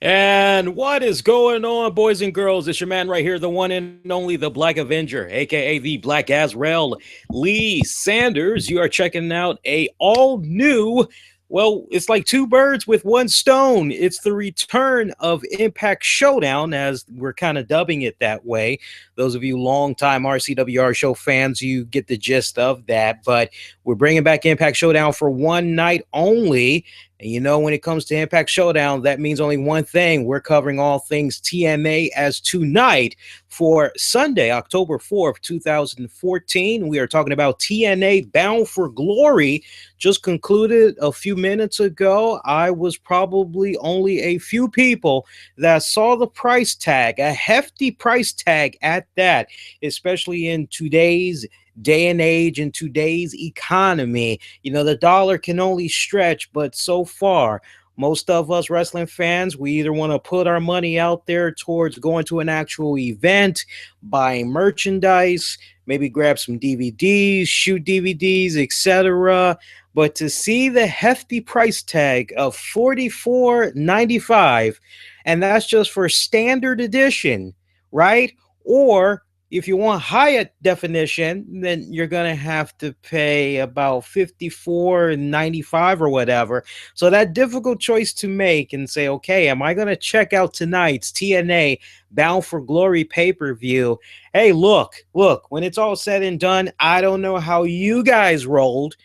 And what is going on, boys and girls? It's your man right here, the one and only, the Black Avenger, aka the Black Azrael, Lee Sanders. You are checking out a all new, well, it's like two birds with one stone. It's the return of Impact Showdown, as we're kind of dubbing it that way. Those of you longtime RCWR Show fans, you get the gist of that. But we're bringing back Impact Showdown for one night only. And you know, when it comes to Impact Showdown, that means only one thing. We're covering all things TNA, as tonight for Sunday, October 4th, 2014, we are talking about TNA Bound for Glory. Just concluded a few minutes ago. I was probably only a few people that saw the price tag, a hefty price tag at that, especially in today's day and age, in today's economy. You know, the dollar can only stretch, but so far, most of us wrestling fans, we either want to put our money out there towards going to an actual event, buying merchandise, maybe grab some DVDs, shoot DVDs, etc. But to see the hefty price tag of $44.95, and that's just for standard edition, right? Or if you want higher definition, then you're going to have to pay about $54.95 or whatever. So that difficult choice to make and say, okay, am I going to check out tonight's TNA Bound for Glory pay-per-view? Hey, look, when it's all said and done, I don't know how you guys rolled.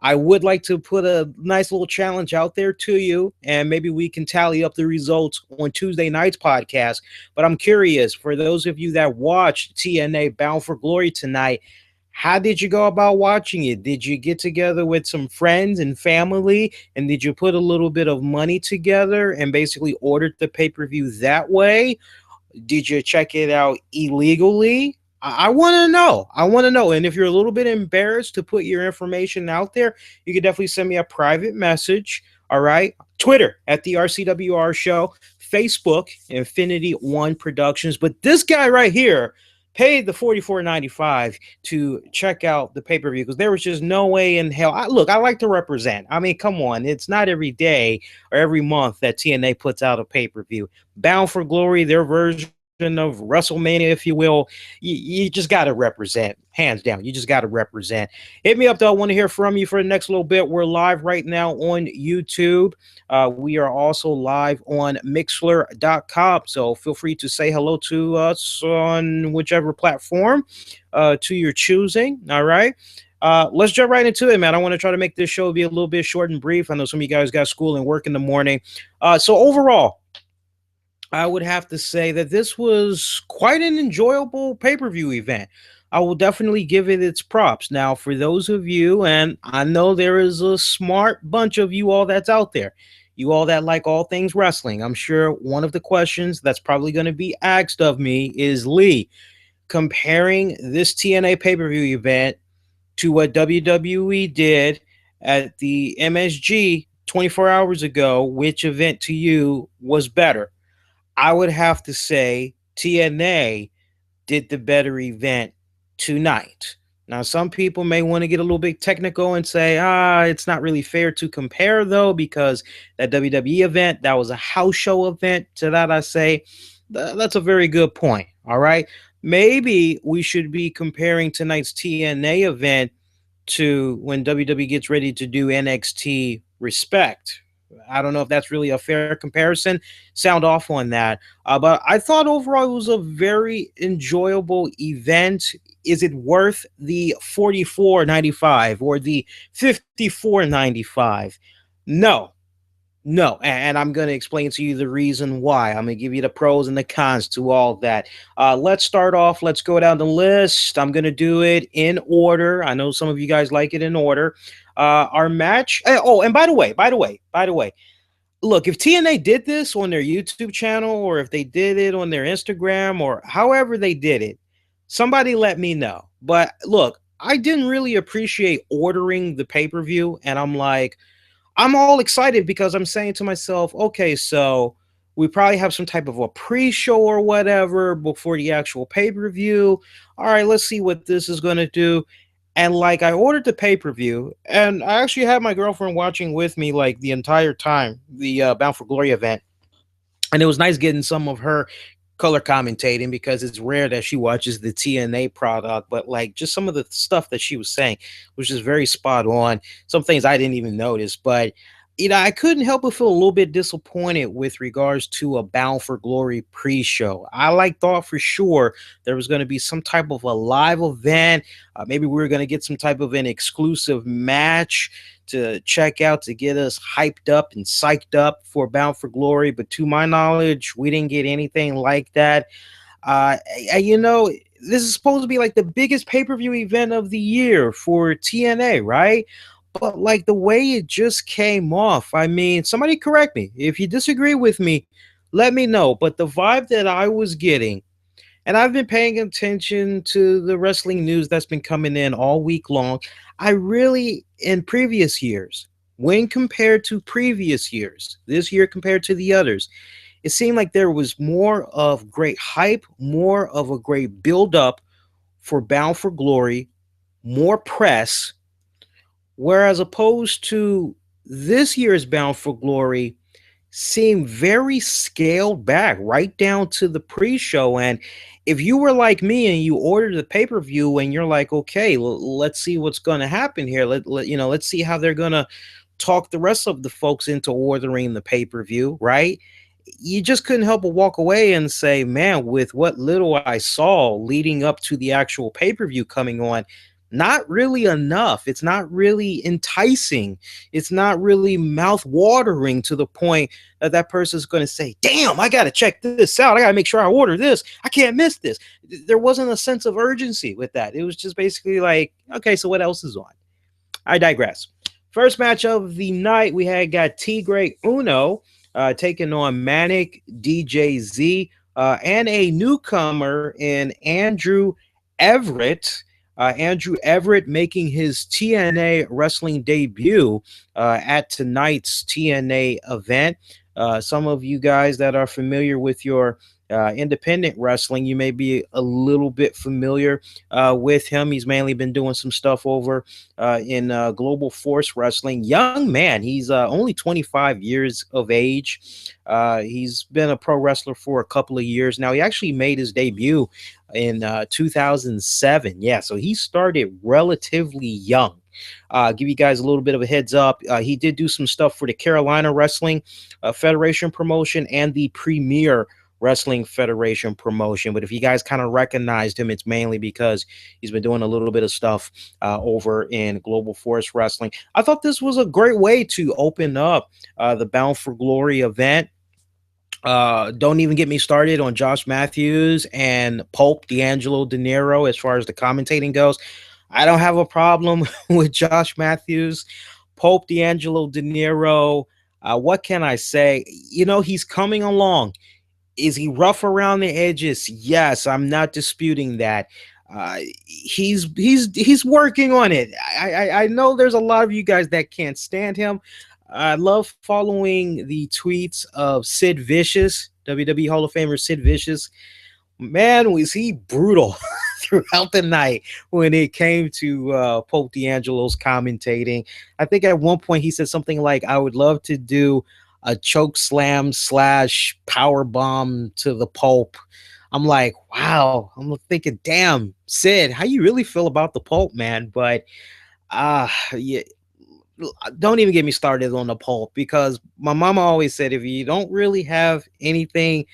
I would like to put a nice little challenge out there to you, and maybe we can tally up the results on Tuesday night's podcast. But I'm curious, for those of you that watched TNA Bound for Glory tonight, how did you go about watching it? Did you get together with some friends and family, and did you put a little bit of money together and basically ordered the pay-per-view that way? Did you check it out illegally? I want to know. I want to know. And if you're a little bit embarrassed to put your information out there, you can definitely send me a private message. All right. Twitter at the RCWR Show, Facebook, Infinity One Productions. But this guy right here paid the $44.95 to check out the pay-per-view because there was just no way in hell. I like to represent. I mean, come on. It's not every day or every month that TNA puts out a pay-per-view. Bound for Glory, their version of WrestleMania, if you will, you just got to represent, hands down. You just got to represent. Hit me up, though. I want to hear from you for the next little bit. We're live right now on YouTube. We are also live on Mixlr.com, so feel free to say hello to us on whichever platform to your choosing. All right. Let's jump right into it, man. I want to try to make this show be a little bit short and brief. I know some of you guys got school and work in the morning. So overall, I would have to say that this was quite an enjoyable pay-per-view event. I will definitely give it its props. Now, for those of you, and I know there is a smart bunch of you all that's out there, you all that like all things wrestling, I'm sure one of the questions that's probably going to be asked of me is, Lee, comparing this TNA pay-per-view event to what WWE did at the MSG 24 hours ago, which event to you was better? I would have to say TNA did the better event tonight. Now, some people may want to get a little bit technical and say, it's not really fair to compare, though, because that WWE event, that was a house show event. To that, I say, that's a very good point. All right. Maybe we should be comparing tonight's TNA event to when WWE gets ready to do NXT Respect. I don't know if that's really a fair comparison. Sound off on that. But I thought overall it was a very enjoyable event. Is it worth the $44.95 or the $54.95? No. And I'm going to explain to you the reason why. I'm going to give you the pros and the cons to all that. Let's start off. Let's go down the list. I'm going to do it in order. I know some of you guys like it in order. Our match. And by the way, look, if TNA did this on their YouTube channel, or if they did it on their Instagram, or however they did it, somebody let me know. But look, I didn't really appreciate ordering the pay-per-view, and I'm all excited because I'm saying to myself, okay, so we probably have some type of a pre-show or whatever before the actual pay-per-view. All right, let's see what this is going to do. And I ordered the pay-per-view, and I actually had my girlfriend watching with me the entire time, the Bound for Glory event. And it was nice getting some of her color commentating because it's rare that she watches the TNA product, but like just some of the stuff that she was saying was just very spot on. Some things I didn't even notice, but I couldn't help but feel a little bit disappointed with regards to a Bound for Glory pre-show. Thought for sure there was going to be some type of a live event. Maybe we were going to get some type of an exclusive match to check out to get us hyped up and psyched up for Bound for Glory. But to my knowledge, we didn't get anything like that. This is supposed to be like the biggest pay-per-view event of the year for TNA, right? But like the way it just came off, I mean, somebody correct me. If you disagree with me, let me know. But the vibe that I was getting, and I've been paying attention to the wrestling news that's been coming in all week long. I really, in previous years, when compared to previous years, this year compared to the others, it seemed like there was more of great hype, more of a great build up for Bound for Glory, more press, whereas opposed to this year's Bound for Glory seemed very scaled back right down to the pre-show. And if you were like me and you ordered the pay-per-view and you're like, okay, let's see what's going to happen here. Let's see how they're going to talk the rest of the folks into ordering the pay-per-view, right? You just couldn't help but walk away and say, man, with what little I saw leading up to the actual pay-per-view coming on, not really enough. It's not really enticing. It's not really mouth-watering to the point that that person's going to say, damn, I got to check this out. I got to make sure I order this. I can't miss this. There wasn't a sense of urgency with that. It was just basically like, okay, so what else is on? I digress. First match of the night, we got Tigre Uno taking on Manic DJZ and a newcomer in Andrew Everett. Andrew Everett making his TNA wrestling debut at tonight's TNA event. Some of you guys that are familiar with your independent wrestling, you may be a little bit familiar with him. He's mainly been doing some stuff over in Global Force Wrestling. Young man, he's only 25 years of age. He's been a pro wrestler for a couple of years now. He actually made his debut in 2007. Yeah, so he started relatively young. Give you guys a little bit of a heads up. He did do some stuff for the Carolina Wrestling Federation promotion and the Premier Wrestling Federation promotion. But if you guys kind of recognized him, it's mainly because he's been doing a little bit of stuff over in Global Force Wrestling. I thought this was a great way to open up the Bound for Glory event. Don't even get me started on Josh Matthews and Pulp D'Angelo De Niro as far as the commentating goes. I don't have a problem with Josh Matthews, Pulp D'Angelo De Niro. What can I say? He's coming along. Is he rough around the edges? Yes, I'm not disputing that. He's working on it. I know there's a lot of you guys that can't stand him. I love following the tweets of Sid Vicious, WWE Hall of Famer Sid Vicious. Man, was he brutal throughout the night when it came to Pope D'Angelo's commentating. I think at one point he said something like, I would love to do a choke slam / power bomb to the Pope. I'm like, wow. I'm thinking, damn, Sid, how you really feel about the Pope, man? But yeah, don't even get me started on the Pope, because my mama always said, if you don't really have anything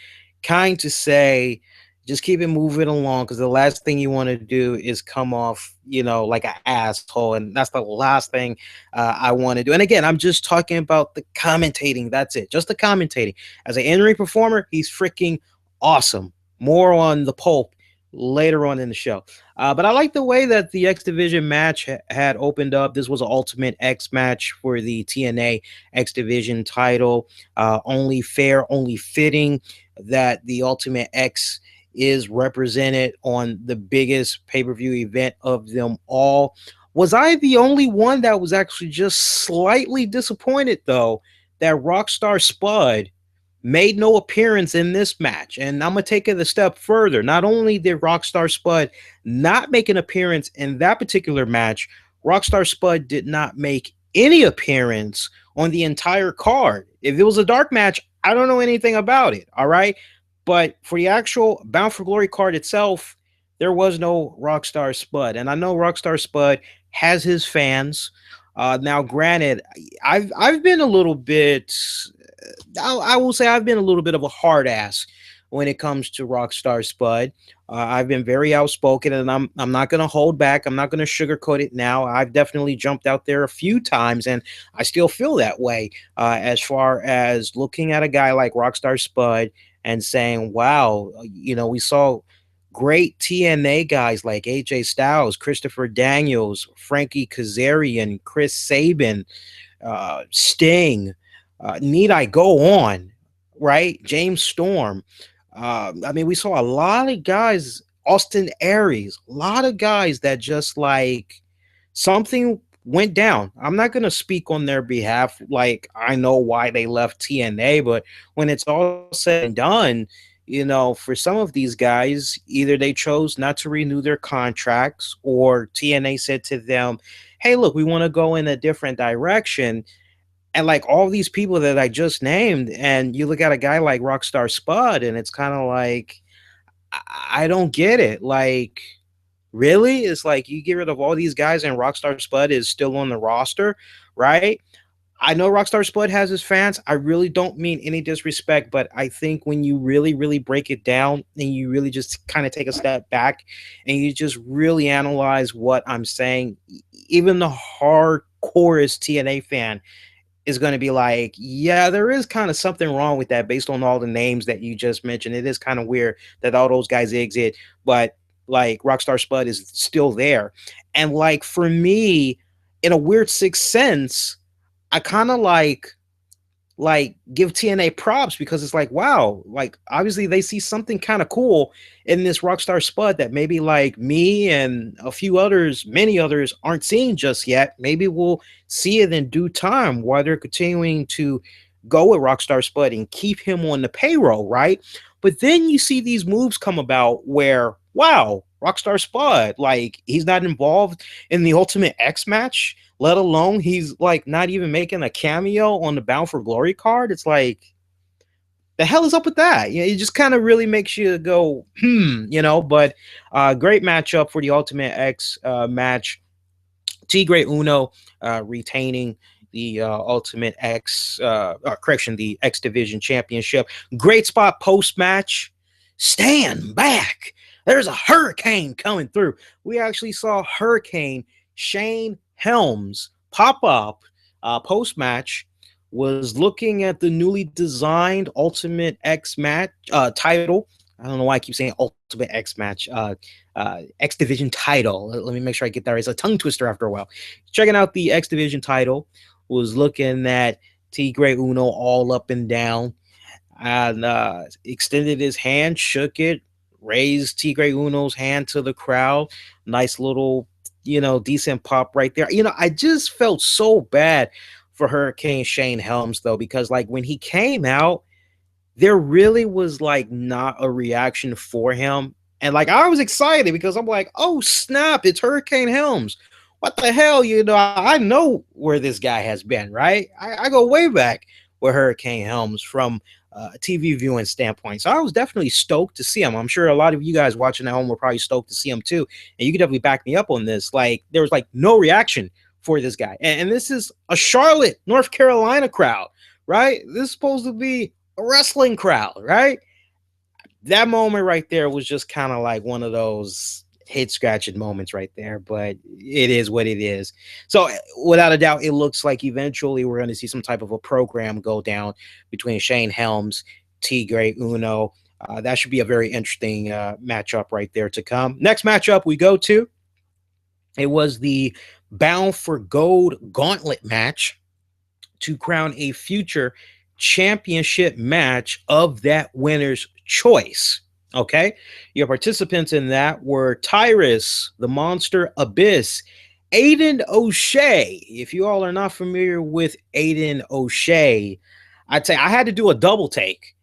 kind to say, just keep it moving along, because the last thing you want to do is come off, like an asshole. And that's the last thing I want to do. And again, I'm just talking about the commentating. That's it. Just the commentating. As an in-ring performer, he's freaking awesome. More on the Pope later on in the show. But I like the way that the X Division match had opened up. This was an Ultimate X match for the TNA X Division title. Only fair, only fitting that the Ultimate X is represented on the biggest pay-per-view event of them all. Was I the only one that was actually just slightly disappointed, though, that Rockstar Spud made no appearance in this match? And I'm going to take it a step further. Not only did Rockstar Spud not make an appearance in that particular match, Rockstar Spud did not make any appearance on the entire card. If it was a dark match, I don't know anything about it. All right. But for the actual Bound for Glory card itself, there was no Rockstar Spud. And I know Rockstar Spud has his fans. Now, granted, I've been a little bit, I will say I've been a little bit of a hard ass when it comes to Rockstar Spud. I've been very outspoken, and I'm not going to hold back. I'm not going to sugarcoat it now. I've definitely jumped out there a few times, and I still feel that way as far as looking at a guy like Rockstar Spud and saying, wow, we saw great TNA guys like AJ Styles, Christopher Daniels, Frankie Kazarian, Chris Sabin, Sting. Need I go on, right? James Storm. I mean, we saw a lot of guys, Austin Aries, a lot of guys that just like something went down. I'm not going to speak on their behalf. Like, I know why they left TNA, but when it's all said and done, for some of these guys, either they chose not to renew their contracts or TNA said to them, hey, look, we want to go in a different direction. And like all these people that I just named, and you look at a guy like Rockstar Spud, and it's kind of like, I don't get it. Like, really? It's like you get rid of all these guys and Rockstar Spud is still on the roster, right? I know Rockstar Spud has his fans. I really don't mean any disrespect, but I think when you really, really break it down and you really just kind of take a step back and you just really analyze what I'm saying, even the hardcorest TNA fan is going to be like, yeah, there is kind of something wrong with that based on all the names that you just mentioned. It is kind of weird that all those guys exit, but like Rockstar Spud is still there. And like for me, in a weird sixth sense, I kind of like give TNA props because it's like, wow, like obviously they see something kind of cool in this Rockstar Spud that maybe like me and a few others, many others aren't seeing just yet. Maybe we'll see it in due time while they're continuing to go with Rockstar Spud and keep him on the payroll, right? But then you see these moves come about where, wow, Rockstar Spud, like he's not involved in the Ultimate X match, let alone he's like not even making a cameo on the Bound for Glory card. It's like, the hell is up with that? It just kind of really makes you go, but great matchup for the Ultimate X match. Tigre Uno retaining the Ultimate X, the X Division Championship. Great spot post-match. Stand back. There's a hurricane coming through. We actually saw Hurricane Shane Helms pop up post-match, was looking at the newly designed Ultimate X match title. I don't know why I keep saying Ultimate X match. X Division title. Let me make sure I get that right. It's a tongue twister after a while. Checking out the X Division title, was looking at Tigre Uno all up and down, and extended his hand, shook it, raised Tigre Uno's hand to the crowd. Nice little, decent pop right there. I just felt so bad for Hurricane Shane Helms, though, because like when he came out, there really was like not a reaction for him. And like I was excited because I'm like, oh snap, it's Hurricane Helms. What the hell? I know where this guy has been, right? I go way back with Hurricane Helms from a TV viewing standpoint. So I was definitely stoked to see him. I'm sure a lot of you guys watching at home were probably stoked to see him too. And you could definitely back me up on this. Like there was like no reaction for this guy. And this is a Charlotte, North Carolina crowd, right? This is supposed to be a wrestling crowd, right? That moment right there was just kind of like one of those head scratching moments right there, but it is what it is. So without a doubt, it looks like eventually we're going to see some type of a program go down between Shane Helms, Tigre Uno. That should be a very interesting matchup right there to come. Next matchup we go to, it was the Bound for Gold Gauntlet match to crown a future championship match of that winner's choice. Okay, your participants in that were Tyrus, the Monster Abyss, Aiden O'Shea. If you all are not familiar with Aiden O'Shea, I'd say I had to do a double take,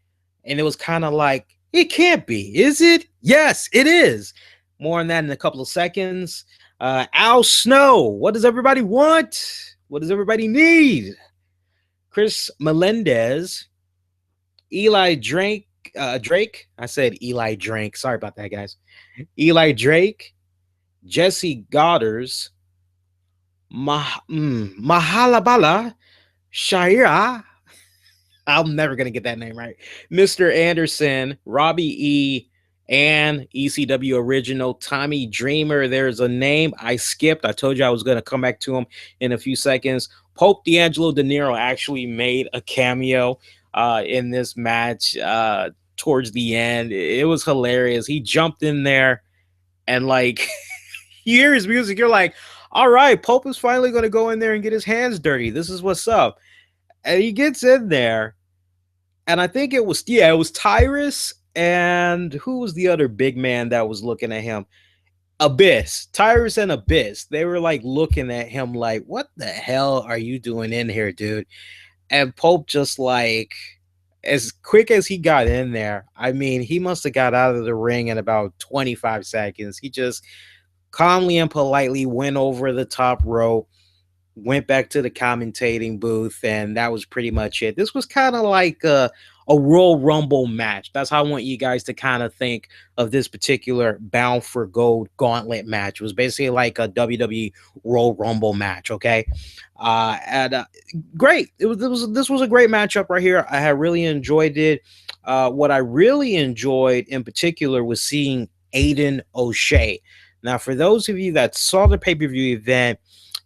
and it was kind of like, it can't be, is it? Yes, it is. More on that in a couple of seconds. Al Snow, what does everybody want? What does everybody need? Chris Melendez, Eli Drake. I said Eli Drake. Sorry about that, guys. Eli Drake, Jesse Goddard's, Mahalabala Shaira. I'm never gonna get that name right. Mr. Anderson, Robbie E, and ECW original Tommy Dreamer. There's a name I skipped. I told you I was gonna come back to him in a few seconds. Pope D'Angelo De Niro actually made a cameo in this match towards the end. It was hilarious. He jumped in there and like you hear his music, you're like, all right, Pope is finally gonna go in there and get his hands dirty. This is what's up. And he gets in there, and I think it was Tyrus, and who was the other big man that was looking at him? Abyss. Tyrus and Abyss. They were like looking at him like, what the hell are you doing in here, dude? And Pope just like, as quick as he got in there, I mean, he must have got out of the ring in about 25 seconds. He just calmly and politely went over the top rope, went back to the commentating booth, and that was pretty much it. This was kind of like a Royal Rumble match. That's how I want you guys to kind of think of this particular Bound for Gold gauntlet match. It was basically like a WWE Royal Rumble match, okay? Great. This was a great matchup right here. I had really enjoyed it. What I really enjoyed in particular was seeing Aiden O'Shea. Now, for those of you that saw the pay-per-view event,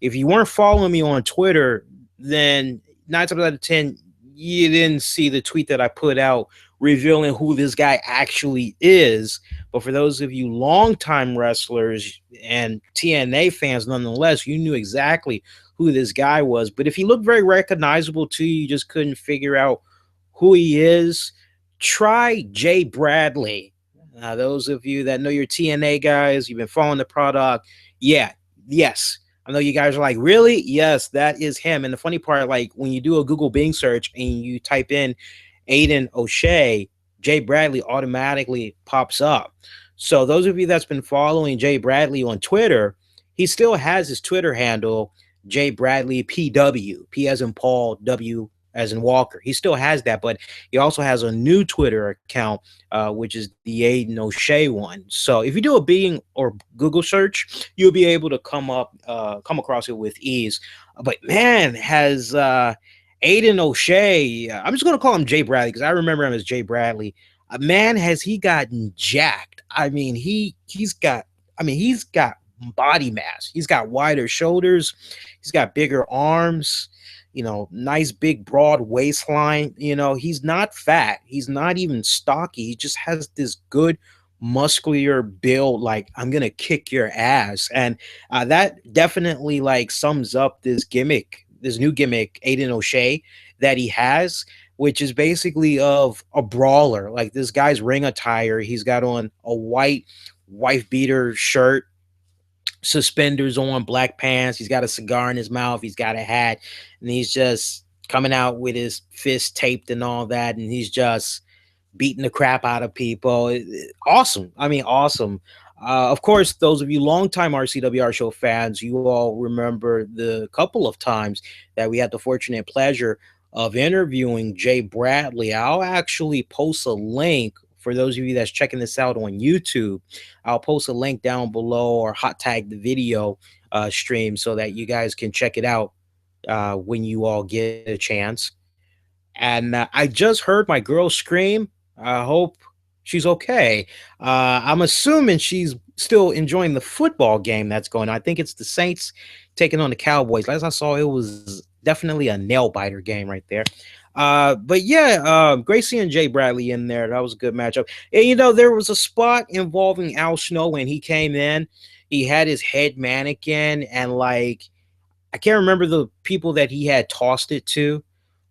if you weren't following me on Twitter, then 9 times out of 10, you didn't see the tweet that I put out revealing who this guy actually is. But for those of you longtime wrestlers and TNA fans, nonetheless, you knew exactly who this guy was. But if he looked very recognizable to you, you just couldn't figure out who he is, try Jay Bradley. Those of you that know your TNA guys, you've been following the product. Yes. I know you guys are like, really? Yes, that is him. And the funny part, like when you do a Google Bing search and you type in Aiden O'Shea, Jay Bradley automatically pops up. So those of you that's been following Jay Bradley on Twitter, he still has his Twitter handle, Jay Bradley PW, P as in Paul, W as in Walker. He still has that, but he also has a new Twitter account, which is the Aiden O'Shea one. So if you do a Bing or Google search, you'll be able to come across it with ease. But man, has Aiden O'Shea, I'm just going to call him Jay Bradley because I remember him as Jay Bradley. Man, has he gotten jacked. I mean, he's got body mass. He's got wider shoulders. He's got bigger arms. Nice big broad waistline. He's not fat. He's not even stocky. He just has this good muscular build. Like, I'm going to kick your ass. And that definitely like sums up this new gimmick, Aiden O'Shea, that he has, which is basically of a brawler. Like this guy's ring attire. He's got on a white wife beater shirt, suspenders on, black pants. He's got a cigar in his mouth. He's got a hat, and he's just coming out with his fist taped and all that, and he's just beating the crap out of people. Awesome. I mean, awesome. Of course, those of you longtime RCWR Show fans, you all remember the couple of times that we had the fortunate pleasure of interviewing Jay Bradley. I'll actually post a link for those of you that's checking this out on YouTube. I'll post a link down below or hot tag the video stream so that you guys can check it out when you all get a chance. And I just heard my girl scream. I hope she's okay. I'm assuming she's still enjoying the football game that's going on. I think it's the Saints taking on the Cowboys. As I saw, it was definitely a nail biter game right there. But yeah, Gracie and Jay Bradley in there. That was a good matchup. And there was a spot involving Al Snow when he came in. He had his head mannequin, and like I can't remember the people that he had tossed it to,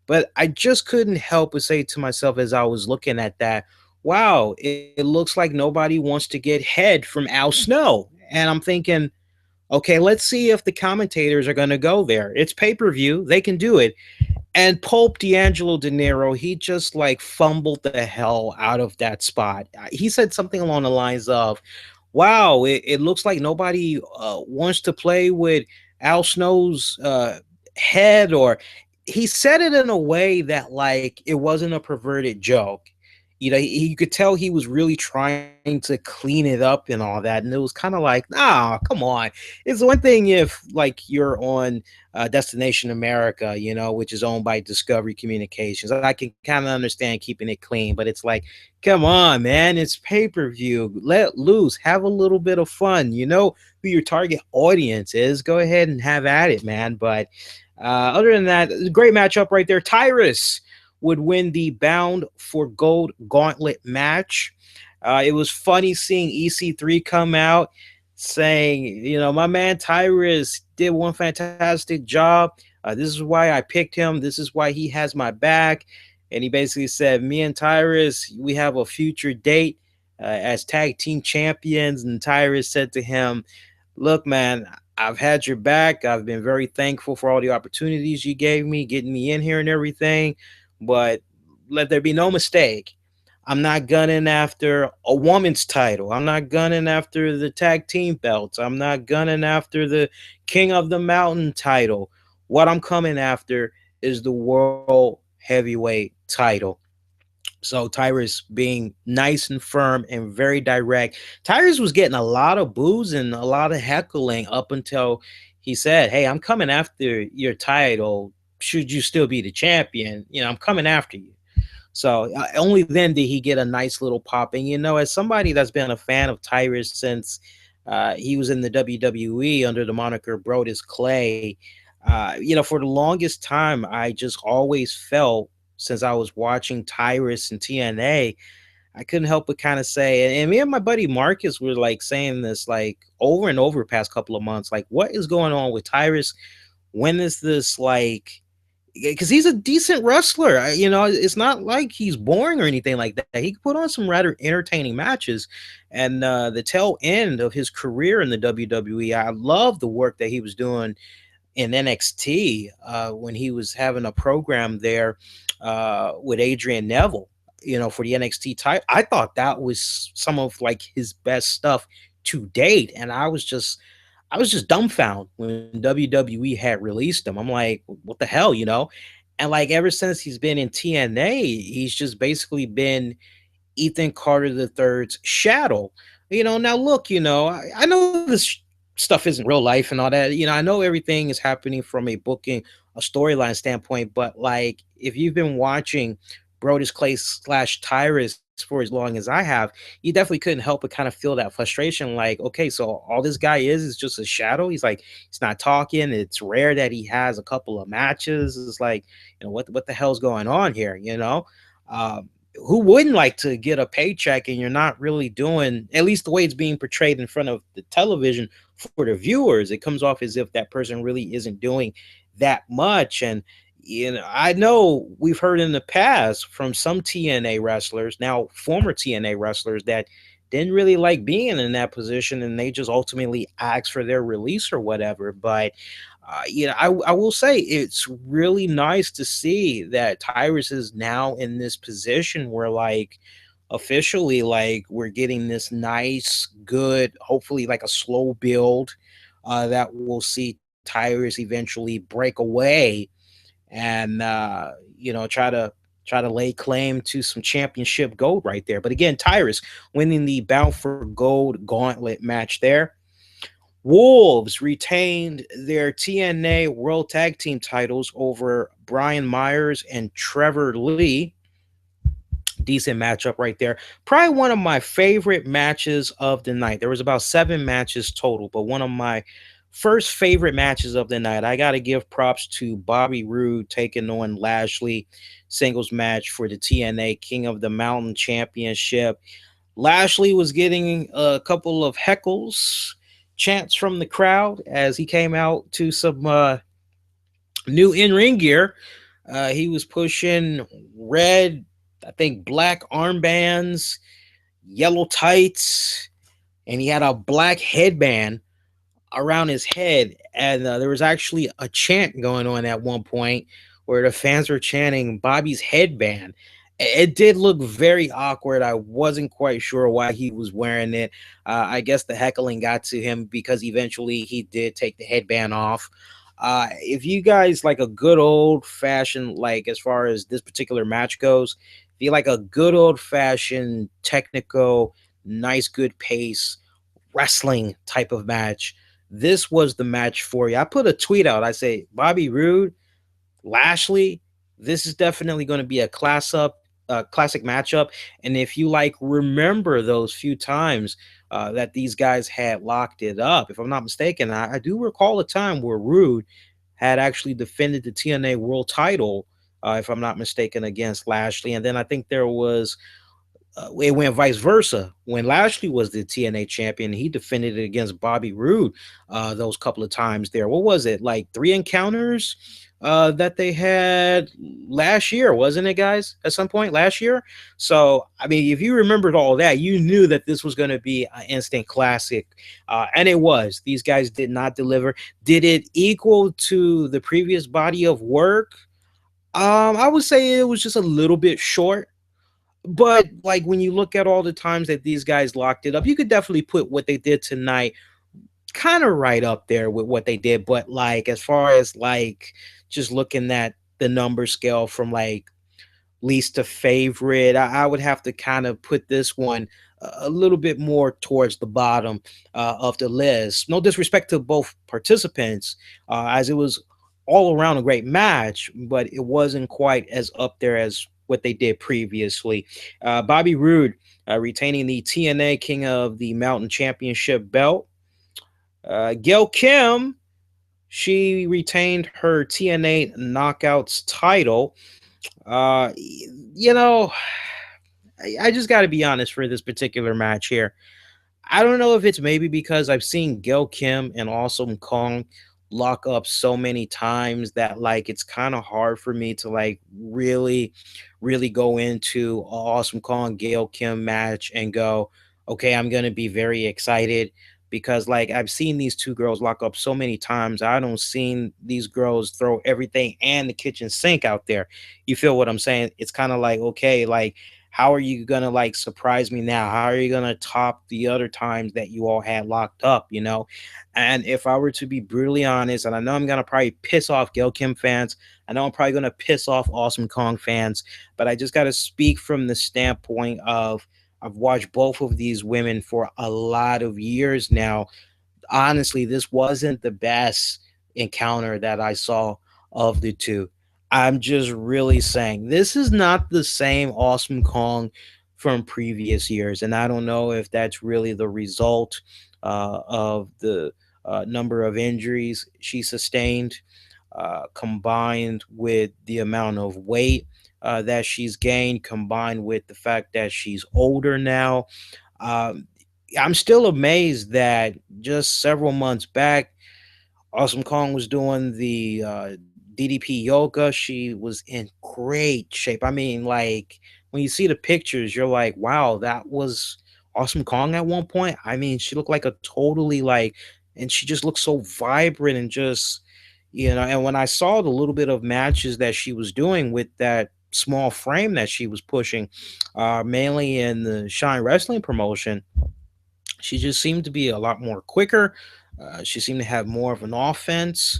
but I just couldn't help but say to myself as I was looking at that, wow, it looks like nobody wants to get head from Al Snow. And I'm thinking, okay, let's see if the commentators are going to go there. It's pay-per-view. They can do it. And Pope D'Angelo De Niro, he just like fumbled the hell out of that spot. He said something along the lines of, wow, it looks like nobody wants to play with Al Snow's head, or he said it in a way that like it wasn't a perverted joke. You could tell he was really trying to clean it up and all that, and it was kind of like, nah, come on. It's one thing if like you're on Destination America, which is owned by Discovery Communications. I can kind of understand keeping it clean, but it's like, come on, man, it's pay-per-view. Let loose, have a little bit of fun. You know who your target audience is. Go ahead and have at it, man. But other than that, great matchup right there. Tyrus would win the Bound for Gold Gauntlet match. It was funny seeing EC3 come out saying, my man Tyrus did one fantastic job. This is why I picked him. This is why he has my back. And he basically said, me and Tyrus, we have a future date as tag team champions. And Tyrus said to him, look, man, I've had your back. I've been very thankful for all the opportunities you gave me, getting me in here and everything. But let there be no mistake. I'm not gunning after a woman's title. I'm not gunning after the tag team belts. I'm not gunning after the King of the Mountain title. What I'm coming after is the World Heavyweight title. So Tyrus being nice and firm and very direct. Tyrus was getting a lot of boos and a lot of heckling up until he said, hey, I'm coming after your title. Should you still be the champion? I'm coming after you. So only then did he get a nice little pop. And, as somebody that's been a fan of Tyrus since he was in the WWE under the moniker Brodus Clay, for the longest time, I just always felt since I was watching Tyrus and TNA, I couldn't help but kind of say, and me and my buddy Marcus were like saying this like over and over the past couple of months, like, what is going on with Tyrus? When is this like, because he's a decent wrestler. It's not like he's boring or anything like that. He could put on some rather entertaining matches. And the tail end of his career in the WWE, I love the work that he was doing in NXT when he was having a program there with Adrian Neville, for the NXT title. I thought that was some of like his best stuff to date. And I was just dumbfounded when WWE had released him. I'm like, what the hell, And like ever since he's been in TNA, he's just basically been Ethan Carter III's shadow. Now look, I know this stuff isn't real life and all that. I know everything is happening from a booking, a storyline standpoint, but like if you've been watching Brodus Clay / Tyrus for as long as I have, you definitely couldn't help but kind of feel that frustration. Like, okay, so all this guy is just a shadow. He's like, he's not talking. It's rare that he has a couple of matches. It's like, what the hell's going on here? Who wouldn't like to get a paycheck and you're not really doing, at least the way it's being portrayed in front of the television for the viewers, it comes off as if that person really isn't doing that much. And I know we've heard in the past from some TNA wrestlers, now former TNA wrestlers, that didn't really like being in that position and they just ultimately asked for their release or whatever. But I will say it's really nice to see that Tyrus is now in this position where like officially like we're getting this nice, good, hopefully like a slow build that will see Tyrus eventually break away and try to lay claim to some championship gold right there. But again, Tyrus winning the Bound for Gold Gauntlet match there. Wolves retained their TNA World Tag Team titles over Brian Myers and Trevor Lee. Decent matchup right there. Probably one of my favorite matches of the night. There was about 7 matches total, but one of my first favorite matches of the night. I got to give props to Bobby Roode taking on Lashley, singles match for the TNA King of the Mountain Championship. Lashley was getting a couple of heckles, chants from the crowd as he came out to some new in-ring gear. He was pushing red, I think black armbands, yellow tights, and he had a black headband around his head. And there was actually a chant going on at one point where the fans were chanting Bobby's headband. It did look very awkward. I wasn't quite sure why he was wearing it. I guess the heckling got to him because eventually he did take the headband off. If you guys like a good old fashioned, like as far as this particular match goes, if you like a good old fashioned technical, nice, good pace wrestling type of match, this was the match for you. I put a tweet out. I say, Bobby Roode, Lashley, this is definitely going to be a classic matchup. And if you like remember those few times that these guys had locked it up, if I'm not mistaken, I do recall a time where Rude had actually defended the TNA World Title, if I'm not mistaken, against Lashley. And then I think there was it went vice versa. When Lashley was the TNA champion, he defended it against Bobby Roode those couple of times there. What was it, like 3 encounters that they had last year, wasn't it, guys? At some point last year. So, I mean, if you remembered all that, you knew that this was going to be an instant classic, and it was. These guys did not deliver. Did it equal to the previous body of work? I would say it was just a little bit short. But like when you look at all the times that these guys locked it up, you could definitely put what they did tonight kind of right up there with what they did. But like as far as like just looking at the number scale from like least to favorite, I would have to kind of put this one a little bit more towards the bottom of the list. No disrespect to both participants, as it was all around a great match, but it wasn't quite as up there as what they did previously. Bobby Roode retaining the TNA King of the Mountain Championship belt. Gail Kim, she retained her TNA Knockouts title. You know, I just got to be honest for this particular match here. I don't know if it's maybe because I've seen Gail Kim and Awesome Kong lock up so many times that like it's kind of hard for me to like really go into a Awesome Kong Gail Kim match and go, okay, I'm gonna be very excited because like I've seen these two girls lock up so many times. I don't seen these girls throw everything and the kitchen sink out there. You feel what I'm saying? It's kind of like, okay, like how are you gonna like surprise me now? How are you gonna top the other times that you all had locked up, you know? And if I were to be brutally honest, and I know I'm gonna probably piss off Gail Kim fans, I know I'm probably gonna piss off Awesome Kong fans, but I just gotta speak from the standpoint of I've watched both of these women for a lot of years now. Honestly, this wasn't the best encounter that I saw of the two. I'm just really saying this is not the same Awesome Kong from previous years. And I don't know if that's really the result of the number of injuries she sustained, combined with the amount of weight that she's gained, combined with the fact that she's older now. Um, I'm still amazed that just several months back, Awesome Kong was doing the DDP yoga. She was in great shape. I mean, like when you see the pictures, you're like, wow, that was Awesome Kong at one point. I mean, she looked like a totally like, and she just looked so vibrant and just, you know. And when I saw the little bit of matches that she was doing with that small frame that she was pushing, mainly in the Shine Wrestling promotion, she just seemed to be a lot more quicker. She seemed to have more of an offense.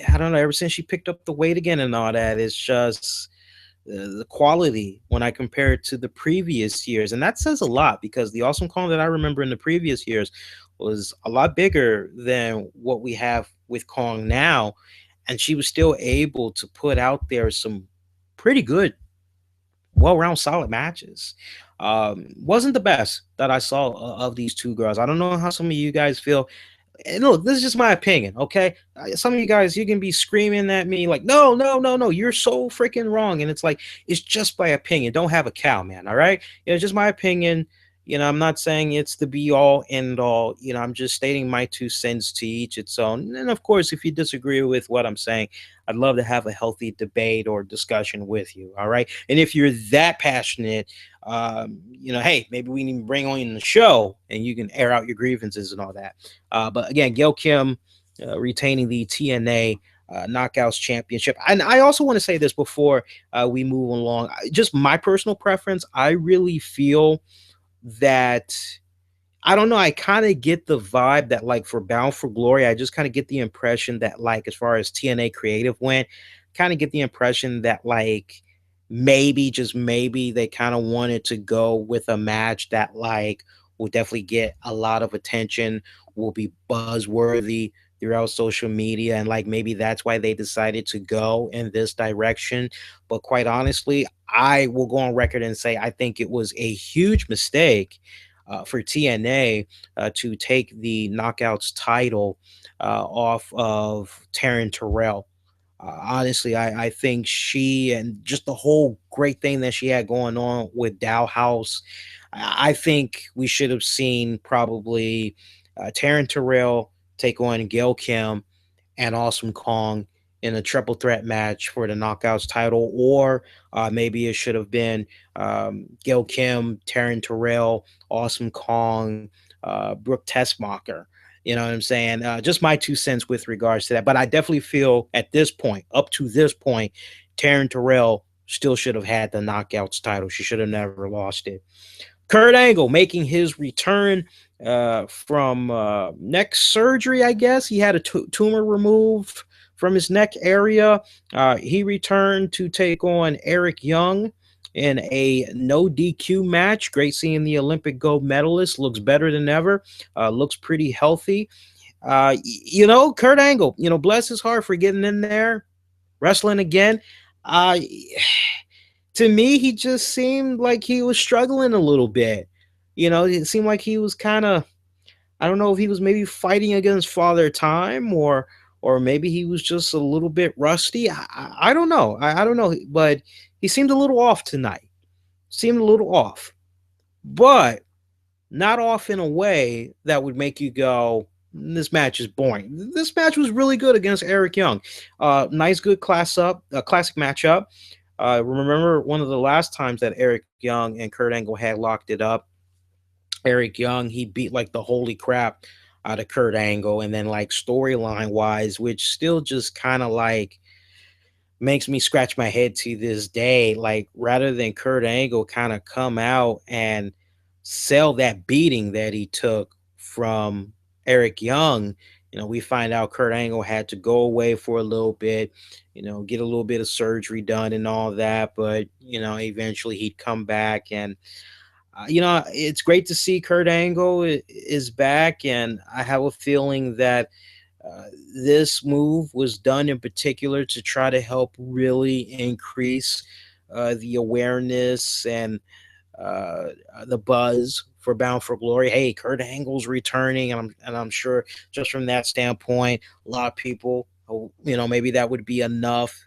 I don't know. Ever since she picked up the weight again and all that, it's just the quality when I compare it to the previous years, and that says a lot because the Awesome Kong that I remember in the previous years was a lot bigger than what we have with Kong now, and she was still able to put out there some pretty good, well-round, solid matches. Wasn't the best that I saw of these two girls. I don't know how some of you guys feel. And look, this is just my opinion, okay? Some of you guys, you can be screaming at me like, no, no, no, no, you're so freaking wrong. And it's like, it's just my opinion. Don't have a cow, man, all right? It's just my opinion. You know, I'm not saying it's the be all, end all. You know, I'm just stating my 2 cents to each its own. And of course, if you disagree with what I'm saying, I'd love to have a healthy debate or discussion with you, all right? And if you're that passionate, you know, hey, maybe we need to bring on the show and you can air out your grievances and all that. But again, Gail Kim retaining the TNA Knockouts Championship. And I also want to say this before we move along. Just my personal preference, I really feel that I don't know. I kind of get the vibe that, like, for Bound for Glory, I just kind of get the impression that, like, as far as TNA creative went, kind of get the impression that, like, maybe, just maybe, they kind of wanted to go with a match that, like, will definitely get a lot of attention, will be buzzworthy throughout social media. And, like, maybe that's why they decided to go in this direction. But quite honestly, I will go on record and say I think it was a huge mistake for TNA to take the Knockouts title off of Taryn Terrell. Honestly, I think she, and just the whole great thing that she had going on with Dow House, I think we should have seen probably Taryn Terrell take on Gail Kim and Awesome Kong in a triple threat match for the Knockouts title, or maybe it should have been Gail Kim, Taryn Terrell, Awesome Kong, Brooke Tessmacher. You know what I'm saying? Just my 2 cents with regards to that. But I definitely feel at this point, up to this point, Taryn Terrell still should have had the Knockouts title. She should have never lost it. Kurt Angle making his return from neck surgery, I guess. He had a tumor removed from his neck area. He returned to take on Eric Young in a no DQ match. Great seeing the Olympic gold medalist. Looks better than ever. Looks pretty healthy. Kurt Angle, bless his heart for getting in there, wrestling again. Uh, to me, he just seemed like he was struggling a little bit. It seemed like he was kind of, I don't know if he was maybe fighting against Father Time, or maybe he was just a little bit rusty. I don't know. I don't know, but he seemed a little off tonight. Seemed a little off, but not off in a way that would make you go, this match is boring. This match was really good against Eric Young. Nice, good classic matchup. Remember one of the last times that Eric Young and Kurt Angle had locked it up. Eric Young, he beat like the holy crap out of Kurt Angle, and then, like, storyline wise, which still just kind of like makes me scratch my head to this day. Like, rather than Kurt Angle kind of come out and sell that beating that he took from Eric Young, we find out Kurt Angle had to go away for a little bit, get a little bit of surgery done and all that. But, eventually he'd come back. And, it's great to see Kurt Angle is back. And I have a feeling that this move was done in particular to try to help really increase the awareness and uh, the buzz for Bound for Glory. Hey, Kurt Angle's returning, and I'm sure just from that standpoint, a lot of people, maybe that would be enough.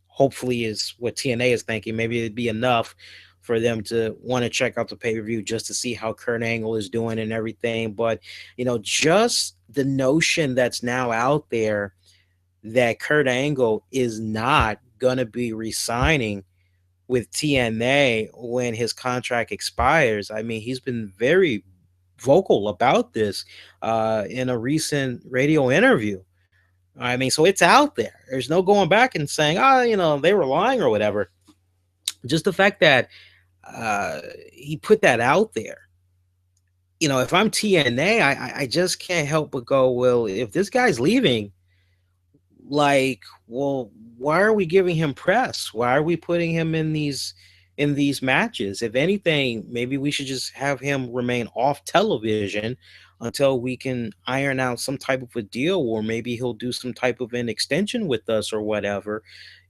Hopefully, is what TNA is thinking. Maybe it'd be enough for them to want to check out the pay per view just to see how Kurt Angle is doing and everything. But just the notion that's now out there that Kurt Angle is not gonna be resigning with TNA when his contract expires. I mean, he's been very vocal about this in a recent radio interview. I mean, so it's out there. There's no going back and saying, they were lying or whatever. Just the fact that he put that out there. If I'm TNA, I just can't help but go, well, if this guy's leaving, like, well, why are we giving him press? Why are we putting him in these matches? If anything, maybe we should just have him remain off television until we can iron out some type of a deal, or maybe he'll do some type of an extension with us or whatever.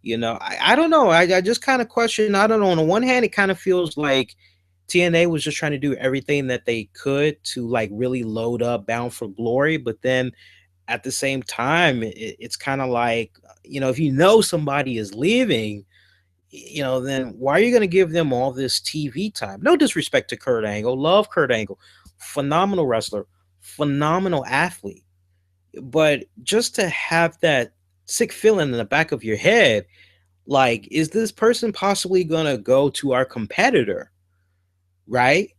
I don't know. I just kind of question. I don't know. On the one hand, it kind of feels like TNA was just trying to do everything that they could to, like, really load up Bound for Glory, but then at the same time, it's kind of like, if somebody is leaving, then why are you going to give them all this TV time? No disrespect to Kurt Angle. Love Kurt Angle. Phenomenal wrestler. Phenomenal athlete. But just to have that sick feeling in the back of your head, like, is this person possibly going to go to our competitor? Right?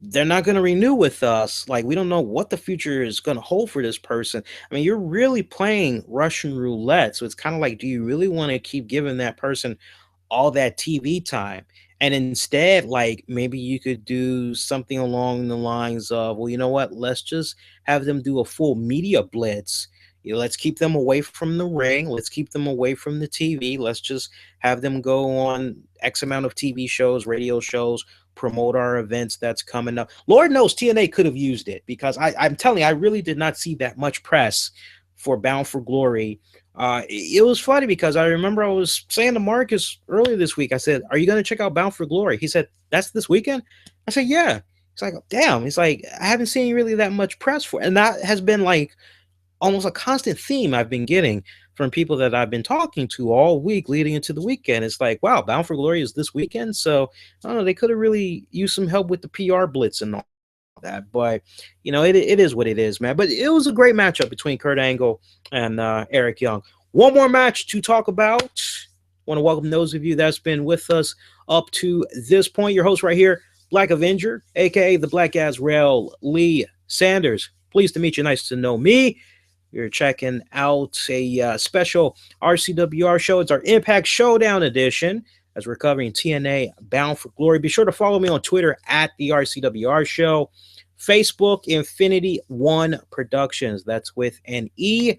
They're not going to renew with us. Like, we don't know what the future is going to hold for this person. I mean, you're really playing Russian roulette. So it's kind of like, do you really want to keep giving that person all that TV time? And instead, like, maybe you could do something along the lines of, well, you know what, let's just have them do a full media blitz. Let's keep them away from the ring, let's keep them away from the TV, let's just have them go on X amount of TV shows, radio shows, promote our events that's coming up. Lord knows TNA could have used it, because I'm telling you, I really did not see that much press for Bound for Glory. It was funny because I remember I was saying to Marcus earlier this week, I said, "Are you going to check out Bound for Glory?" He said, "That's this weekend." I said, "Yeah." He's like, "Damn." He's like, "I haven't seen really that much press for it." And that has been like almost a constant theme I've been getting from people that I've been talking to all week leading into the weekend. It's like, wow, Bound for Glory is this weekend. So I don't know, they could have really used some help with the PR blitz and all that. But it is what it is, man. But it was a great matchup between Kurt Angle and Eric Young. One more match to talk about. Want to welcome those of you that's been with us up to this point. Your host right here, Black Avenger, aka the Black Azrael, Lee Sanders. Pleased to meet you. Nice to know me. You're checking out a special RCWR show. It's our Impact Showdown edition, as we're covering TNA Bound for Glory. Be sure to follow me on Twitter at the RCWR Show. Facebook, Infinity One Productions. That's with an E,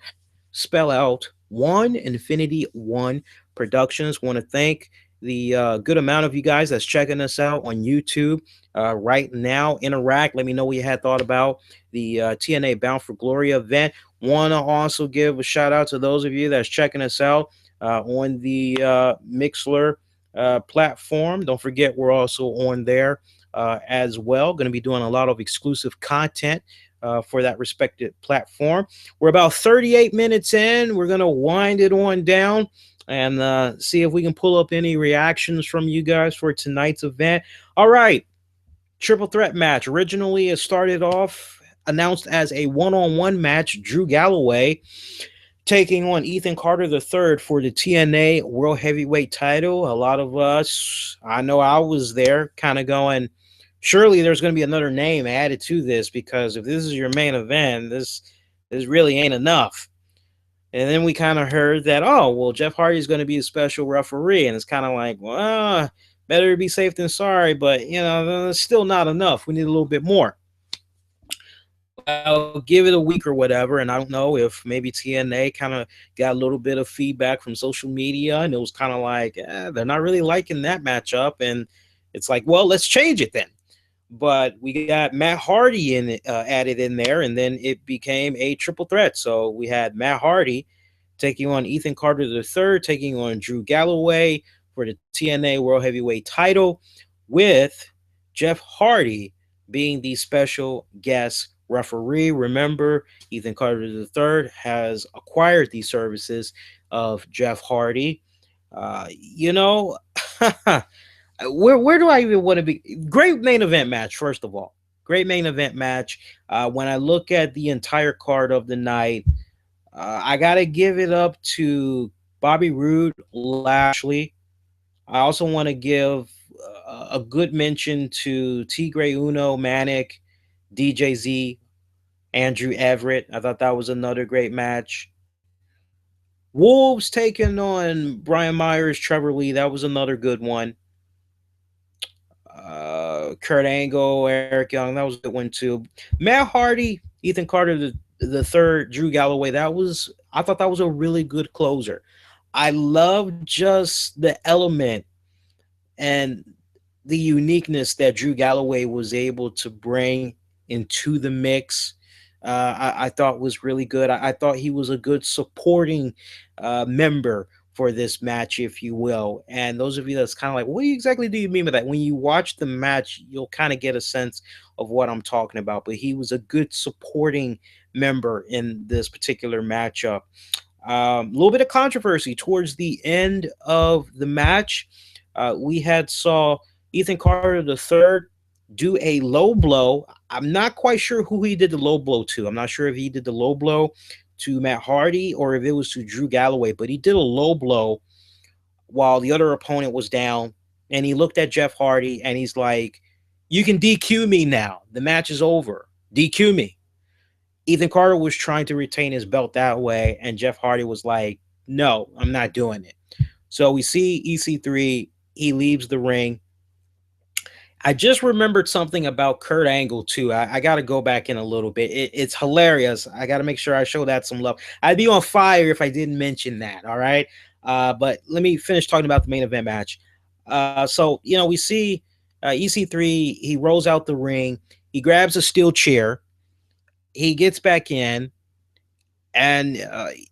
spell out one, Infinity One Productions. Want to thank the good amount of you guys that's checking us out on YouTube right now. Interact. Let me know what you had thought about the TNA Bound for Glory event. Want to also give a shout out to those of you that's checking us out on the Mixler platform. Don't forget, we're also on there as well. Going to be doing a lot of exclusive content for that respective platform. We're about 38 minutes in. We're going to wind it on down and see if we can pull up any reactions from you guys for tonight's event. All right. Triple threat match. Originally, it started off announced as a one-on-one match. Drew Galloway taking on Ethan Carter III for the TNA World Heavyweight title. A lot of us, I know I was there, kind of going, surely there's going to be another name added to this, because if this is your main event, this really ain't enough. And then we kind of heard that, oh, well, Jeff Hardy's going to be a special referee. And it's kind of like, well, better be safe than sorry. But, it's still not enough. We need a little bit more. I'll give it a week or whatever. And I don't know if maybe TNA kind of got a little bit of feedback from social media. And it was kind of like, they're not really liking that matchup. And it's like, well, let's change it then. But we got Matt Hardy added in there, and then it became a triple threat. So we had Matt Hardy taking on Ethan Carter III, taking on Drew Galloway for the TNA World Heavyweight title, with Jeff Hardy being the special guest referee. Remember, Ethan Carter III has acquired the services of Jeff Hardy. Where do I even want to be? Great main event match, first of all. Great main event match. When I look at the entire card of the night, I got to give it up to Bobby Roode, Lashley. I also want to give a good mention to Tigre Uno, Manic, DJZ, Andrew Everett. I thought that was another great match. Wolves taking on Brian Myers, Trevor Lee. That was another good one. Kurt Angle, Eric Young, that was a good one too. Matt Hardy, Ethan Carter the third, Drew Galloway. I thought that was a really good closer. I love just the element and the uniqueness that Drew Galloway was able to bring into the mix. I thought was really good. I thought he was a good supporting member for this match, if you will. And those of you that's kind of like, what exactly do you mean by that? When you watch the match, you'll kind of get a sense of what I'm talking about. But he was a good supporting member in this particular matchup. A little bit of controversy towards the end of the match. We had saw Ethan Carter III do a low blow. I'm not quite sure who he did the low blow to. I'm not sure if he did the low blow to Matt Hardy or if it was to Drew Galloway, but he did a low blow while the other opponent was down, and he looked at Jeff Hardy and he's like, you can DQ me now. The match is over. DQ me. Ethan Carter was trying to retain his belt that way, and Jeff Hardy was like, no, I'm not doing it. So we see EC3, he leaves the ring. I just remembered something about Kurt Angle too. I got to go back in a little bit. It's hilarious. I got to make sure I show that some love. I'd be on fire if I didn't mention that. All right. But let me finish talking about the main event match. So we see EC3. He rolls out the ring. He grabs a steel chair. He gets back in, and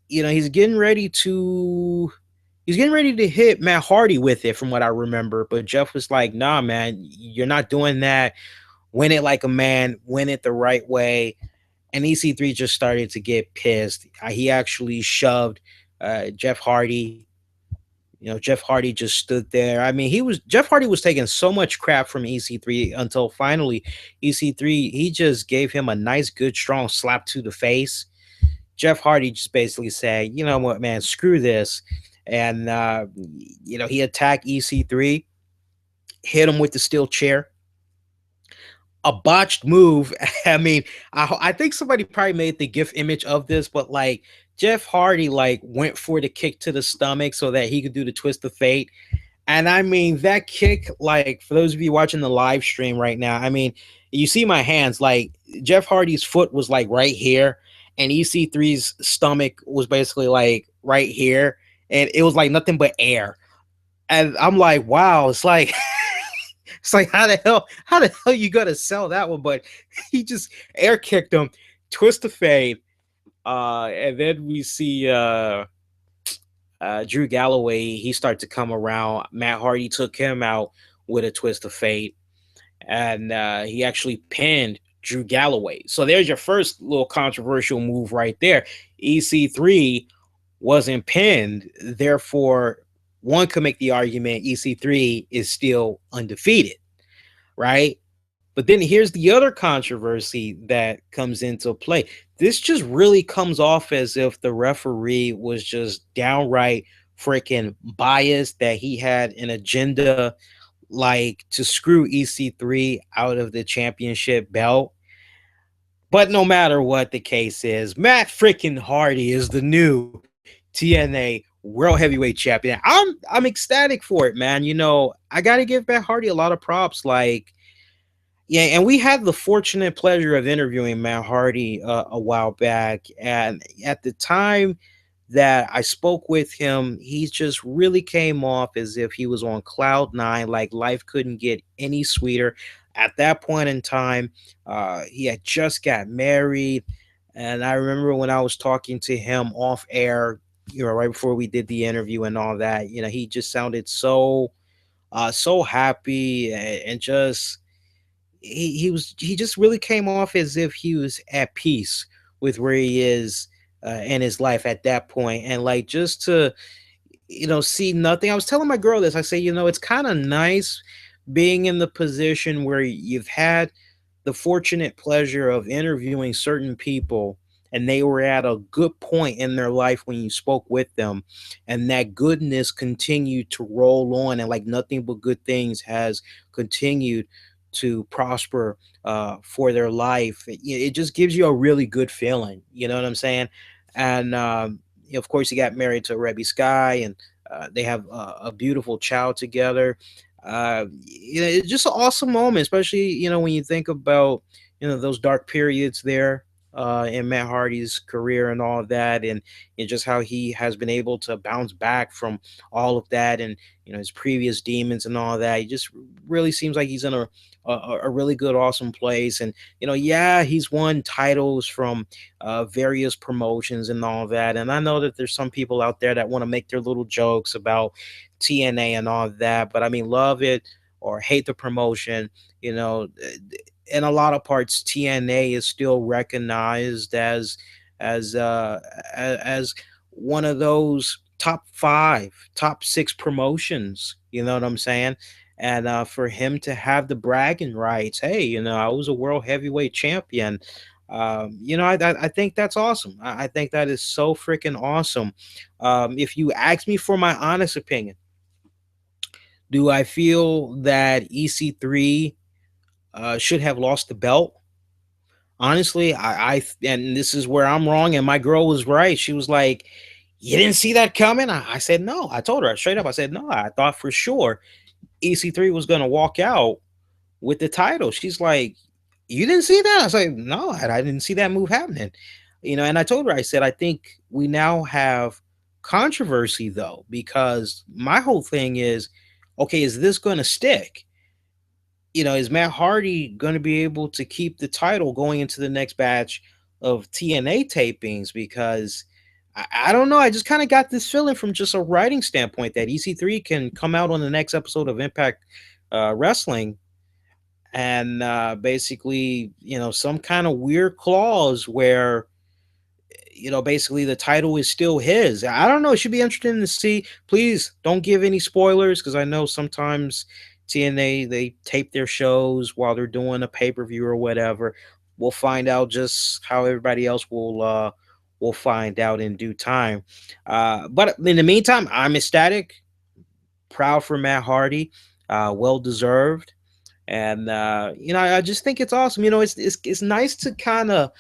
he's getting ready to hit Matt Hardy with it, from what I remember. But Jeff was like, "Nah, man, you're not doing that. Win it like a man. Win it the right way." And EC3 just started to get pissed. He actually shoved Jeff Hardy. Jeff Hardy just stood there. I mean, Jeff Hardy was taking so much crap from EC3 until finally EC3, he just gave him a nice, good, strong slap to the face. Jeff Hardy just basically said, "You know what, man, screw this." And he attacked EC3, hit him with the steel chair. A botched move. I mean, I think somebody probably made the GIF image of this, but like Jeff Hardy like went for the kick to the stomach so that he could do the twist of fate. And I mean, that kick, like, for those of you watching the live stream right now, I mean, you see my hands, like, Jeff Hardy's foot was like right here, and EC3's stomach was basically like right here, and it was like nothing but air. And I'm like, wow, it's like, it's like, how the hell you gonna sell that one? But he just air kicked him, twist of fate, and then we see Drew Galloway, he started to come around. Matt Hardy took him out with a twist of fate, and he actually pinned Drew Galloway. So there's your first little controversial move right there. EC3 wasn't pinned, therefore one could make the argument EC3 is still undefeated, right? But then here's the other controversy that comes into play. This just really comes off as if the referee was just downright freaking biased, that he had an agenda like to screw EC3 out of the championship belt. But no matter what the case is, Matt freaking Hardy is the new TNA World Heavyweight Champion. I'm ecstatic for it, man. I got to give Matt Hardy a lot of props. Like, yeah, and we had the fortunate pleasure of interviewing Matt Hardy a while back, and at the time that I spoke with him, he just really came off as if he was on cloud nine, like life couldn't get any sweeter. At that point in time, he had just got married, and I remember when I was talking to him off air, right before we did the interview and all that, he just sounded so happy, and just he just really came off as if he was at peace with where he is in his life at that point. And like, just to see nothing, I was telling my girl this, I say, it's kind of nice being in the position where you've had the fortunate pleasure of interviewing certain people, and they were at a good point in their life when you spoke with them, and that goodness continued to roll on, and like nothing but good things has continued to prosper for their life. It just gives you a really good feeling. You know what I'm saying? And of course, he got married to Rebby Sky, and they have a beautiful child together. It's just an awesome moment, especially when you think about those dark periods there in Matt Hardy's career and all of that, and just how he has been able to bounce back from all of that, and his previous demons and all that. He just really seems like he's in a really good, awesome place. And yeah, he's won titles from various promotions and all of that. And I know that there's some people out there that want to make their little jokes about TNA and all of that, but I mean, love it or hate the promotion, in a lot of parts, TNA is still recognized as one of those top 5, top 6 promotions. You know what I'm saying? And for him to have the bragging rights, hey, I was a world heavyweight champion. I think that's awesome. I think that is so freaking awesome. If you ask me for my honest opinion, do I feel that EC3 should have lost the belt? Honestly, I and this is where I'm wrong, and my girl was right. She was like, "You didn't see that coming?" I said, "No." I told her straight up. I said, "No." I thought for sure EC3 was going to walk out with the title. She's like, "You didn't see that?" I was like, "No, I didn't see that move happening." And I told her, I said, "I think we now have controversy though, because my whole thing is, okay, is this going to stick? Is Matt Hardy going to be able to keep the title going into the next batch of TNA tapings? Because I don't know. I just kind of got this feeling from just a writing standpoint that EC3 can come out on the next episode of Impact Wrestling and basically, some kind of weird clause where, basically the title is still his. I don't know. It should be interesting to see. Please don't give any spoilers, because I know sometimes TNA, they tape their shows while they're doing a pay-per-view or whatever. We'll find out just how everybody else will find out in due time. But in the meantime, I'm ecstatic, proud for Matt Hardy, well deserved. And I just think it's awesome. It's nice to kind of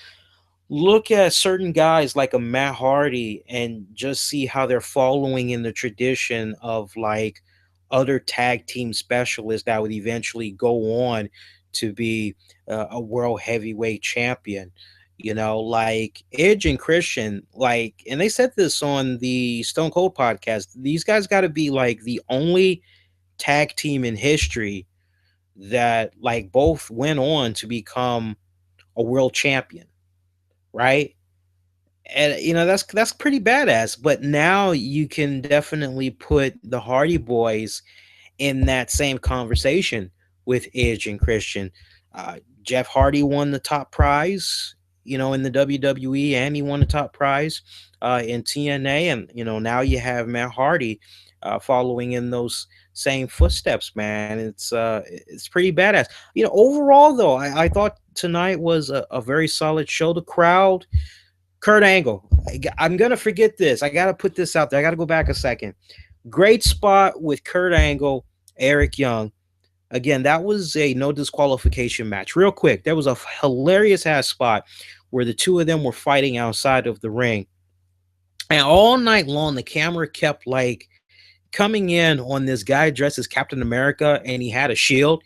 look at certain guys like a Matt Hardy and just see how they're following in the tradition of like other tag team specialists that would eventually go on to be a world heavyweight champion. Like Edge and Christian, like, and they said this on the Stone Cold podcast. These guys got to be like the only tag team in history that like both went on to become a world champion, right? And that's pretty badass. But now you can definitely put the Hardy Boys in that same conversation with Edge and Christian. Jeff Hardy won the top prize, in the WWE, and he won the top prize in TNA, and now you have Matt Hardy following in those same footsteps. Man, it's pretty badass. Overall though, I thought tonight was a very solid show. The crowd, Kurt Angle. I'm gonna forget this. I gotta put this out there. I gotta go back a second. Great spot with Kurt Angle, Eric Young. Again, that was a no disqualification match. Real quick, there was a hilarious ass spot where the two of them were fighting outside of the ring. And all night long, the camera kept like coming in on this guy dressed as Captain America, and he had a shield.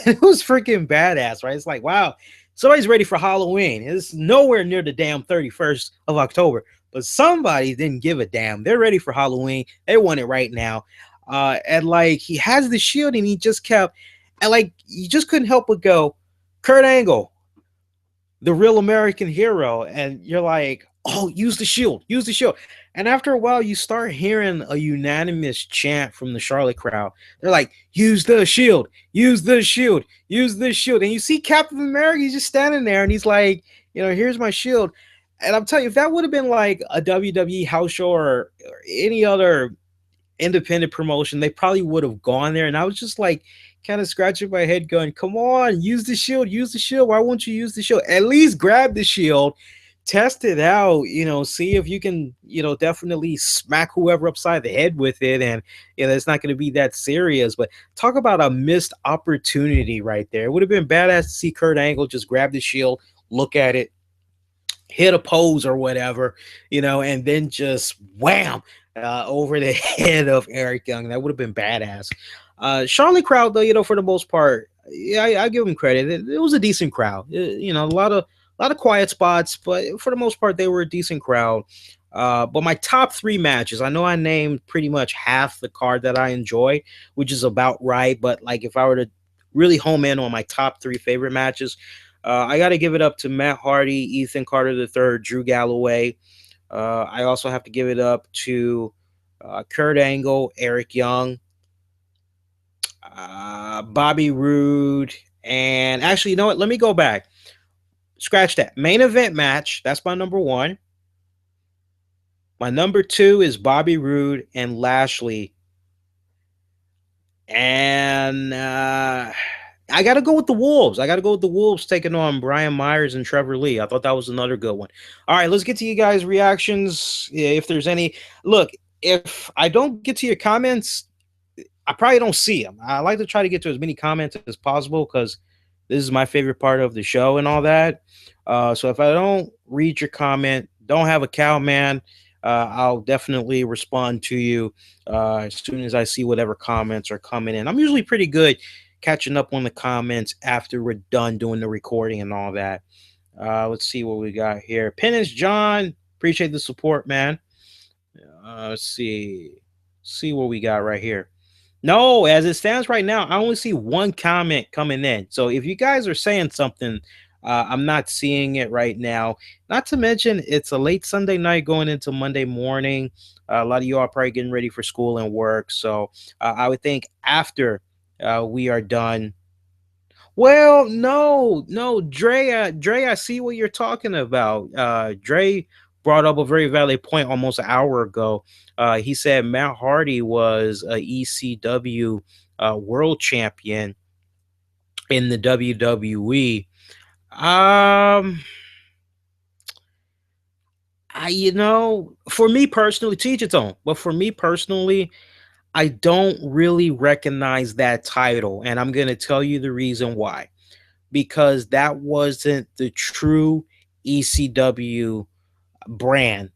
It was freaking badass, right? It's like, wow, somebody's ready for Halloween. It's nowhere near the damn 31st of October, but somebody didn't give a damn. They're ready for Halloween. They want it right now. And like, he has the shield, and he just kept, and like, you just couldn't help but go, Kurt Angle, the real American hero. And you're like, oh, use the shield, use the shield. And after a while, you start hearing a unanimous chant from the Charlotte crowd. They're like, use the shield, use the shield, use the shield. And you see Captain America, he's just standing there, and he's like, here's my shield. And I'm telling you, if that would have been like a WWE house show or any other independent promotion, they probably would have gone there. And I was just like, kind of scratching my head going, come on, use the shield, use the shield. Why won't you use the shield? At least grab the shield, test it out, see if you can, definitely smack whoever upside the head with it. And, it's not going to be that serious. But talk about a missed opportunity right there. It would have been badass to see Kurt Angle just grab the shield, look at it, hit a pose or whatever, and then just wham over the head of Eric Young. That would have been badass. Charlotte crowd, though, for the most part, yeah, I give them credit. It was a decent crowd. A lot of quiet spots, but for the most part, they were a decent crowd. But my top three matches, I know I named pretty much half the card that I enjoy, which is about right. But like, if I were to really home in on my top three favorite matches, I got to give it up to Matt Hardy, Ethan Carter III, Drew Galloway. I also have to give it up to Kurt Angle, Eric Young, Bobby Roode, and actually, you know what? Let me go back. Scratch that. Main event match. That's my number one. My number two is Bobby Roode and Lashley. And I got to go with the Wolves. I got to go with the Wolves taking on Brian Myers and Trevor Lee. I thought that was another good one. All right, let's get to you guys' reactions. If there's any. Look, if I don't get to your comments, I probably don't see them. I like to try to get to as many comments as possible because this is my favorite part of the show and all that. So if I don't read your comment, don't have a cow, man. I'll definitely respond to you as soon as I see whatever comments are coming in. I'm usually pretty good catching up on the comments after we're done doing the recording and all that. Let's see what we got here. Penance John, appreciate the support, man. Let's see what we got right here. No, as it stands right now, I only see one comment coming in. So if you guys are saying something, I'm not seeing it right now. Not to mention, it's a late Sunday night going into Monday morning. A lot of you are probably getting ready for school and work. So I would think after we are done. Well, no, Dre, I see what you're talking about. Dre brought up a very valid point almost an hour ago. He said Matt Hardy was a ECW world champion in the WWE. Um, for me personally, to each its own. But for me personally, I don't really recognize that title, and I'm gonna tell you the reason why. Because that wasn't the true ECW brand.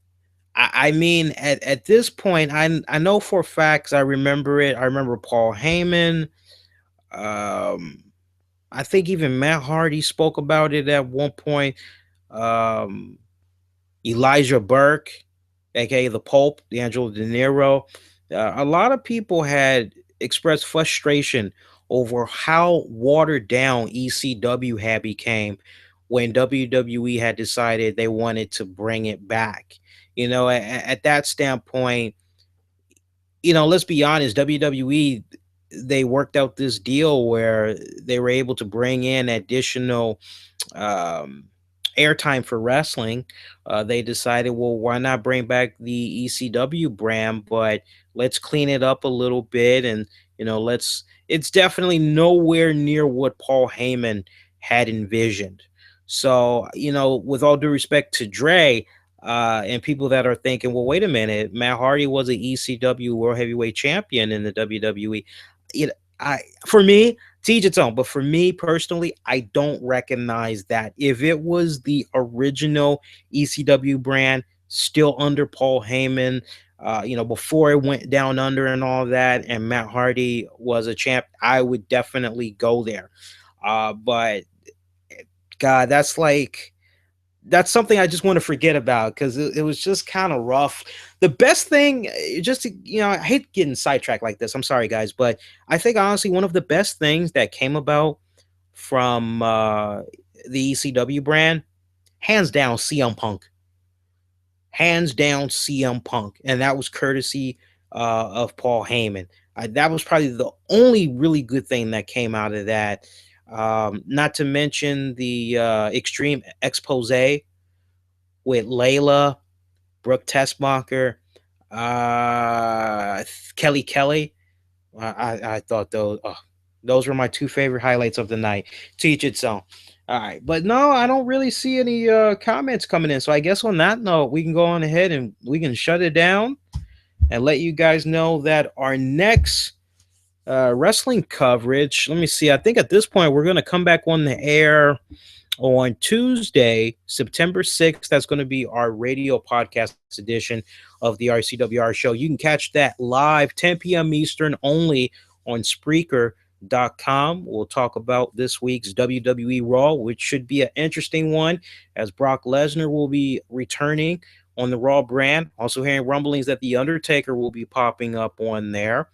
I mean, at this point, I know for a fact 'cause I remember it. I remember Paul Heyman. Um, I think even Matt Hardy spoke about it at one point. Um, Elijah Burke, aka the Pope, D'Angelo De Niro. A lot of people had expressed frustration over how watered down ECW had became when WWE had decided they wanted to bring it back. At that standpoint, let's be honest, WWE, they worked out this deal where they were able to bring in additional um, airtime for wrestling. They decided, well, why not bring back the ECW brand, but let's clean it up a little bit, and let's. It's definitely nowhere near what Paul Heyman had envisioned. So, with all due respect to Dre, and people that are thinking, well, wait a minute, Matt Hardy was an ECW World Heavyweight Champion in the WWE. You know, I for me, teach its own. But for me personally, I don't recognize that. If it was the original ECW brand, still under Paul Heyman, before it went down under and all that, and Matt Hardy was a champ, I would definitely go there. But God, that's something I just want to forget about because it was just kind of rough. The best thing, just to, I hate getting sidetracked like this. I'm sorry, guys, but I think honestly one of the best things that came about from the ECW brand, hands down, CM Punk, hands down, CM Punk, and that was courtesy of Paul Heyman. That was probably the only really good thing that came out of that. Not to mention the Extreme Expose with Layla, Brooke Tessmacher, Kelly Kelly. I thought those were my two favorite highlights of the night. To each its own. All right, but no, I don't really see any comments coming in. So I guess on that note, we can go on ahead and we can shut it down and let you guys know that our next wrestling coverage. Let me see. I think at this point we're going to come back on the air on Tuesday, September 6th. That's going to be our radio podcast edition of the RCWR show. You can catch that live 10 p.m. Eastern only on Spreaker.com. We'll talk about this week's WWE Raw, which should be an interesting one, as Brock Lesnar will be returning on the Raw brand. Also hearing rumblings that The Undertaker will be popping up on there.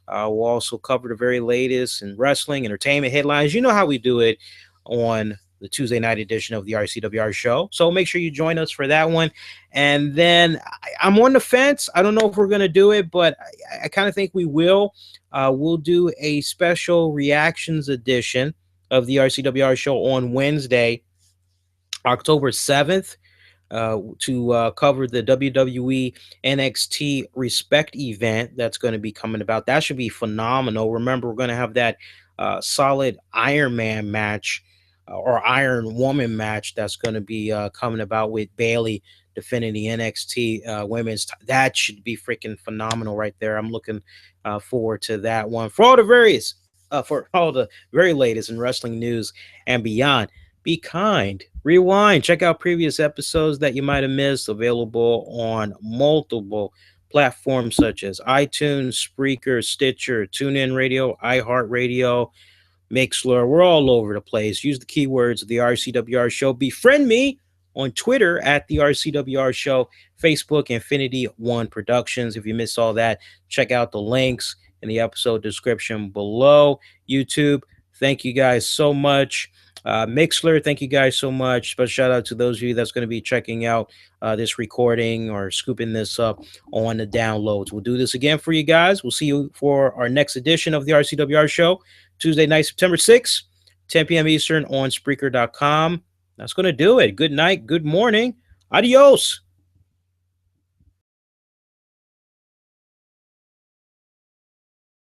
We'll also cover the very latest in wrestling, entertainment headlines. You know how we do it on the Tuesday night edition of the RCWR show. So make sure you join us for that one. And then I'm on the fence. I don't know if we're going to do it, but I kind of think we will. We'll do a special reactions edition of the RCWR show on Wednesday, October 7th. To cover the WWE NXT Respect event that's going to be coming about. That should be phenomenal. Remember, we're going to have that solid Iron Man match or Iron Woman match that's going to be coming about with Bayley defending the NXT women's. That should be freaking phenomenal right there. I'm looking forward to that one. For all the very latest in wrestling news and beyond, be kind, rewind, check out previous episodes that you might have missed, available on multiple platforms such as iTunes, Spreaker, Stitcher, TuneIn Radio, iHeartRadio, Mixler. We're all over the place. Use the keywords of the RCWR Show. Befriend me on Twitter at the RCWR Show, Facebook, Infinity One Productions. If you miss all that, check out the links in the episode description below. YouTube, thank you guys so much. Mixler, thank you guys so much. Special shout out to those of you that's going to be checking out this recording or scooping this up on the downloads. We'll do this again for you guys. We'll see you for our next edition of the RCWR Show, Tuesday night, September 6th, 10 p.m. Eastern on Spreaker.com. That's going to do it. Good night. Good morning. Adios.